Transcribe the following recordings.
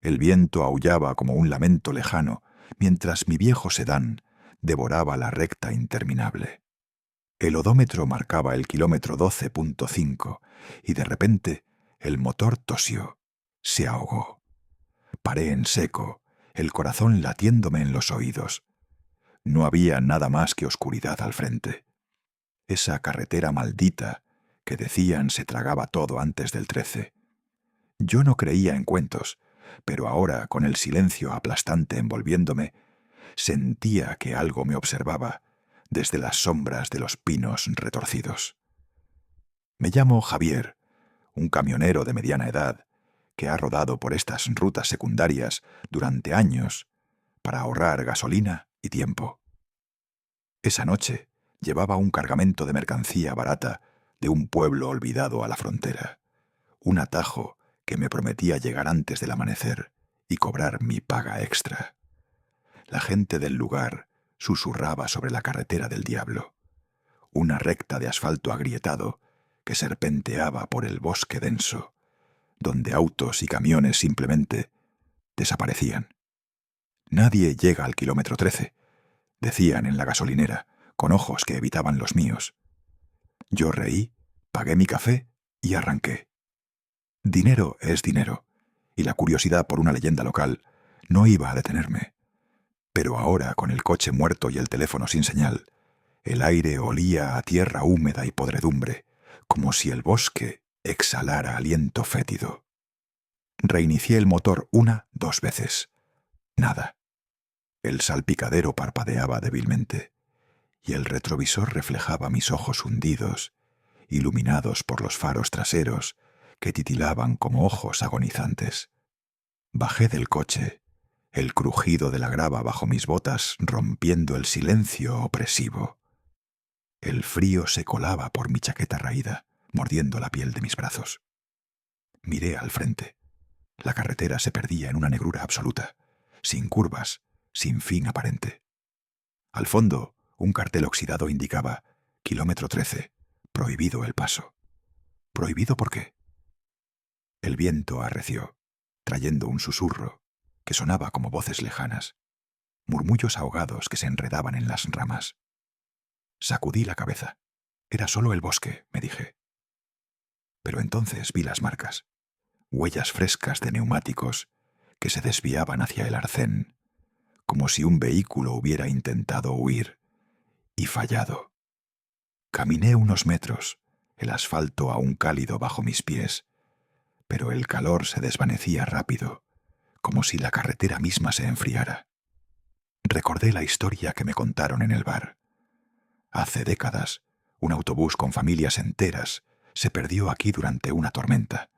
El viento aullaba como un lamento lejano, mientras mi viejo sedán devoraba la recta interminable. El odómetro marcaba el kilómetro 12.5 y de repente el motor tosió, se ahogó. Paré en seco, el corazón latiéndome en los oídos. No había nada más que oscuridad al frente. Esa carretera maldita que decían se tragaba todo antes del 13. Yo no creía en cuentos, pero ahora, con el silencio aplastante envolviéndome, sentía que algo me observaba desde las sombras de los pinos retorcidos. Me llamo Javier, un camionero de mediana edad que ha rodado por estas rutas secundarias durante años para ahorrar gasolina y tiempo. Esa noche llevaba un cargamento de mercancía barata de un pueblo olvidado a la frontera, un atajo que me prometía llegar antes del amanecer y cobrar mi paga extra. La gente del lugar susurraba sobre la carretera del diablo, una recta de asfalto agrietado que serpenteaba por el bosque denso, donde autos y camiones simplemente desaparecían. Nadie llega al kilómetro 13, decían en la gasolinera, con ojos que evitaban los míos. Yo reí, pagué mi café y arranqué. Dinero es dinero, y la curiosidad por una leyenda local no iba a detenerme. Pero ahora, con el coche muerto y el teléfono sin señal, el aire olía a tierra húmeda y podredumbre, como si el bosque exhalara aliento fétido. Reinicié el motor 2 veces. Nada. El salpicadero parpadeaba débilmente, y el retrovisor reflejaba mis ojos hundidos, iluminados por los faros traseros que titilaban como ojos agonizantes. Bajé del coche, el crujido de la grava bajo mis botas rompiendo el silencio opresivo. El frío se colaba por mi chaqueta raída, mordiendo la piel de mis brazos. Miré al frente. La carretera se perdía en una negrura absoluta, sin curvas, sin fin aparente. Al fondo, un cartel oxidado indicaba kilómetro 13, prohibido el paso. ¿Prohibido por qué? El viento arreció, trayendo un susurro que sonaba como voces lejanas, murmullos ahogados que se enredaban en las ramas. Sacudí la cabeza. Era solo el bosque, me dije. Pero entonces vi las marcas, huellas frescas de neumáticos que se desviaban hacia el arcén, como si un vehículo hubiera intentado huir y fallado. Caminé unos metros, el asfalto aún cálido bajo mis pies, pero el calor se desvanecía rápido, como si la carretera misma se enfriara. Recordé la historia que me contaron en el bar. Hace décadas, un autobús con familias enteras se perdió aquí durante una tormenta.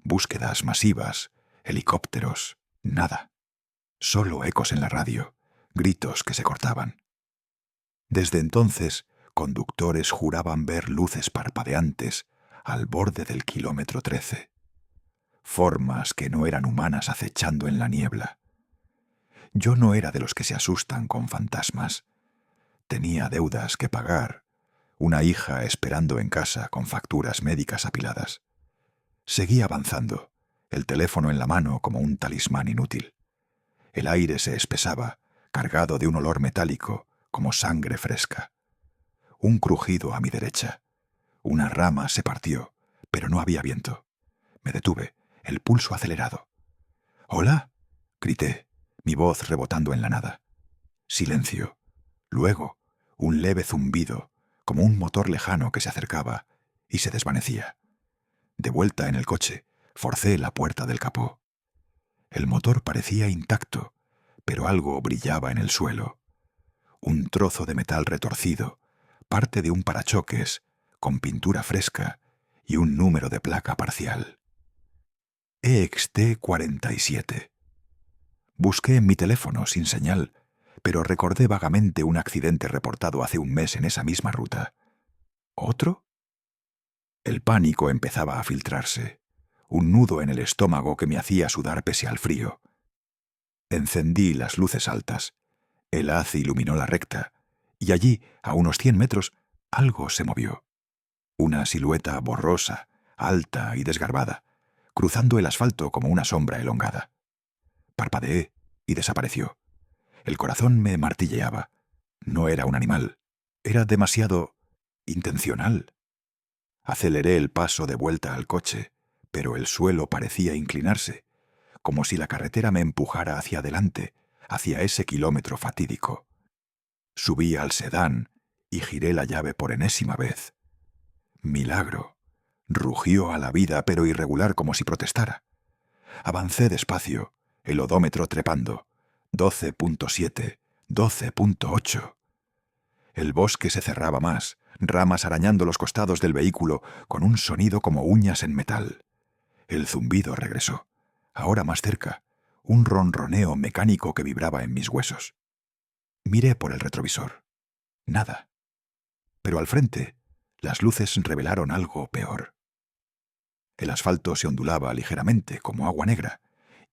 Búsquedas masivas, helicópteros, nada. Solo ecos en la radio, gritos que se cortaban. Desde entonces, conductores juraban ver luces parpadeantes al borde del kilómetro 13. Formas que no eran humanas acechando en la niebla. Yo no era de los que se asustan con fantasmas. Tenía deudas que pagar, una hija esperando en casa con facturas médicas apiladas. Seguí avanzando, el teléfono en la mano como un talismán inútil. El aire se espesaba, cargado de un olor metálico, como sangre fresca. Un crujido a mi derecha. Una rama se partió, pero no había viento. Me detuve, el pulso acelerado. «¿Hola?», grité, mi voz rebotando en la nada. Silencio. Luego, un leve zumbido, como un motor lejano que se acercaba y se desvanecía. De vuelta en el coche, forcé la puerta del capó. El motor parecía intacto, pero algo brillaba en el suelo. Un trozo de metal retorcido, parte de un parachoques, con pintura fresca y un número de placa parcial. EXT 47. Busqué en mi teléfono sin señal, pero recordé vagamente un accidente reportado hace un mes en esa misma ruta. ¿Otro? El pánico empezaba a filtrarse, un nudo en el estómago que me hacía sudar pese al frío. Encendí las luces altas. El haz iluminó la recta, y allí, a unos 100 metros, algo se movió. Una silueta borrosa, alta y desgarbada, cruzando el asfalto como una sombra elongada. Parpadeé y desapareció. El corazón me martilleaba. No era un animal. Era demasiado intencional. Aceleré el paso de vuelta al coche, pero el suelo parecía inclinarse, como si la carretera me empujara hacia adelante, hacia ese kilómetro fatídico. Subí al sedán y giré la llave por enésima vez. Milagro. Rugió a la vida, pero irregular, como si protestara. Avancé despacio, el odómetro trepando. 12.7, 12.8. El bosque se cerraba más, ramas arañando los costados del vehículo con un sonido como uñas en metal. El zumbido regresó, ahora más cerca, un ronroneo mecánico que vibraba en mis huesos. Miré por el retrovisor. Nada. Pero al frente, las luces revelaron algo peor. El asfalto se ondulaba ligeramente como agua negra,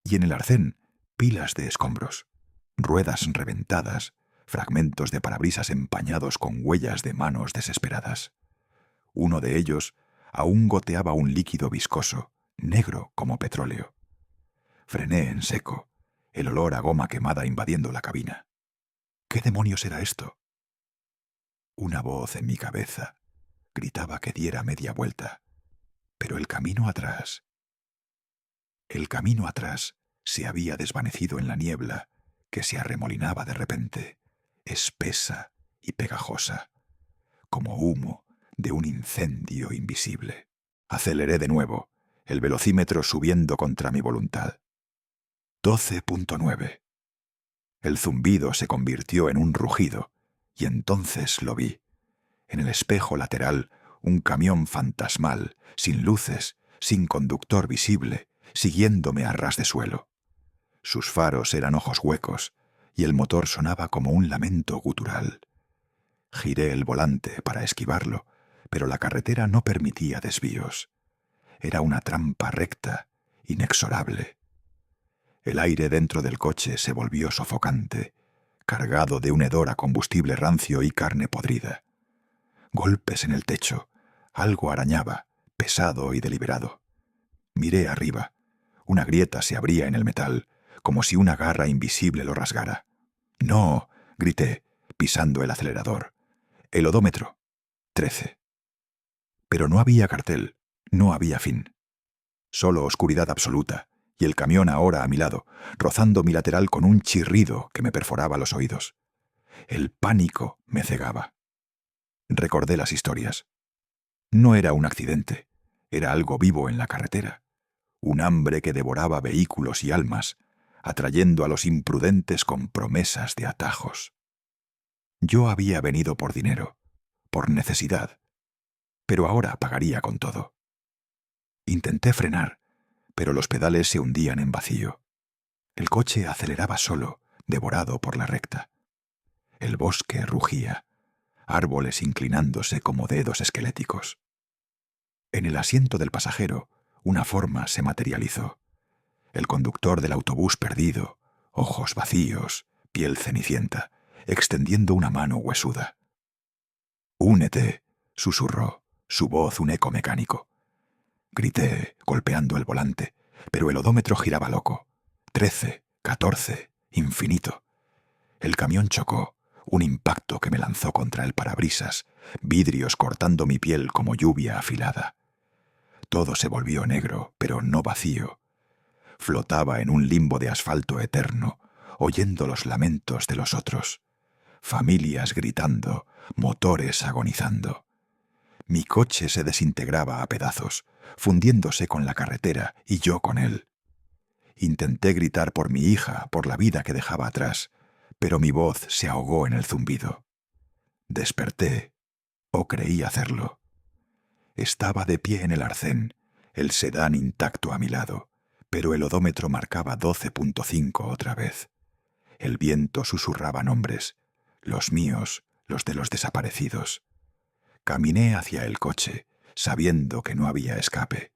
y en el arcén, pilas de escombros, ruedas reventadas, fragmentos de parabrisas empañados con huellas de manos desesperadas. Uno de ellos aún goteaba un líquido viscoso, negro como petróleo. Frené en seco, el olor a goma quemada invadiendo la cabina. ¿Qué demonios era esto? Una voz en mi cabeza gritaba que diera media vuelta, pero el camino atrás se había desvanecido en la niebla que se arremolinaba de repente, espesa y pegajosa, como humo de un incendio invisible. Aceleré de nuevo, el velocímetro subiendo contra mi voluntad. 12.9. El zumbido se convirtió en un rugido, y entonces lo vi. En el espejo lateral, un camión fantasmal, sin luces, sin conductor visible, siguiéndome a ras de suelo. Sus faros eran ojos huecos, y el motor sonaba como un lamento gutural. Giré el volante para esquivarlo, pero la carretera no permitía desvíos. Era una trampa recta, inexorable. El aire dentro del coche se volvió sofocante, cargado de un hedor a combustible rancio y carne podrida. Golpes en el techo, algo arañaba, pesado y deliberado. Miré arriba. Una grieta se abría en el metal, como si una garra invisible lo rasgara. ¡No!, grité, pisando el acelerador. El odómetro. 13. Pero no había cartel, no había fin. Solo oscuridad absoluta, y el camión ahora a mi lado, rozando mi lateral con un chirrido que me perforaba los oídos. El pánico me cegaba. Recordé las historias. No era un accidente, era algo vivo en la carretera. Un hambre que devoraba vehículos y almas, atrayendo a los imprudentes con promesas de atajos. Yo había venido por dinero, por necesidad, pero ahora pagaría con todo. Intenté frenar, pero los pedales se hundían en vacío. El coche aceleraba solo, devorado por la recta. El bosque rugía, árboles inclinándose como dedos esqueléticos. En el asiento del pasajero, una forma se materializó. El conductor del autobús perdido, ojos vacíos, piel cenicienta, extendiendo una mano huesuda. «Únete», susurró, su voz un eco mecánico. Grité, golpeando el volante, pero el odómetro giraba loco. 13, 14, infinito. El camión chocó, un impacto que me lanzó contra el parabrisas, vidrios cortando mi piel como lluvia afilada. Todo se volvió negro, pero no vacío. Flotaba en un limbo de asfalto eterno, oyendo los lamentos de los otros. Familias gritando, motores agonizando. Mi coche se desintegraba a pedazos, fundiéndose con la carretera y yo con él. Intenté gritar por mi hija, por la vida que dejaba atrás, pero mi voz se ahogó en el zumbido. Desperté, o creí hacerlo. Estaba de pie en el arcén, el sedán intacto a mi lado, pero el odómetro marcaba 12.5 otra vez. El viento susurraba nombres, los míos, los de los desaparecidos. Caminé hacia el coche, sabiendo que no había escape.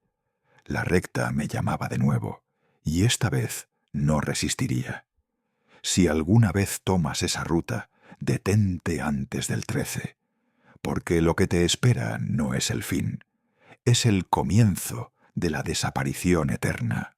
La recta me llamaba de nuevo, y esta vez no resistiría. Si alguna vez tomas esa ruta, detente antes del 13, porque lo que te espera no es el fin, es el comienzo de la desaparición eterna.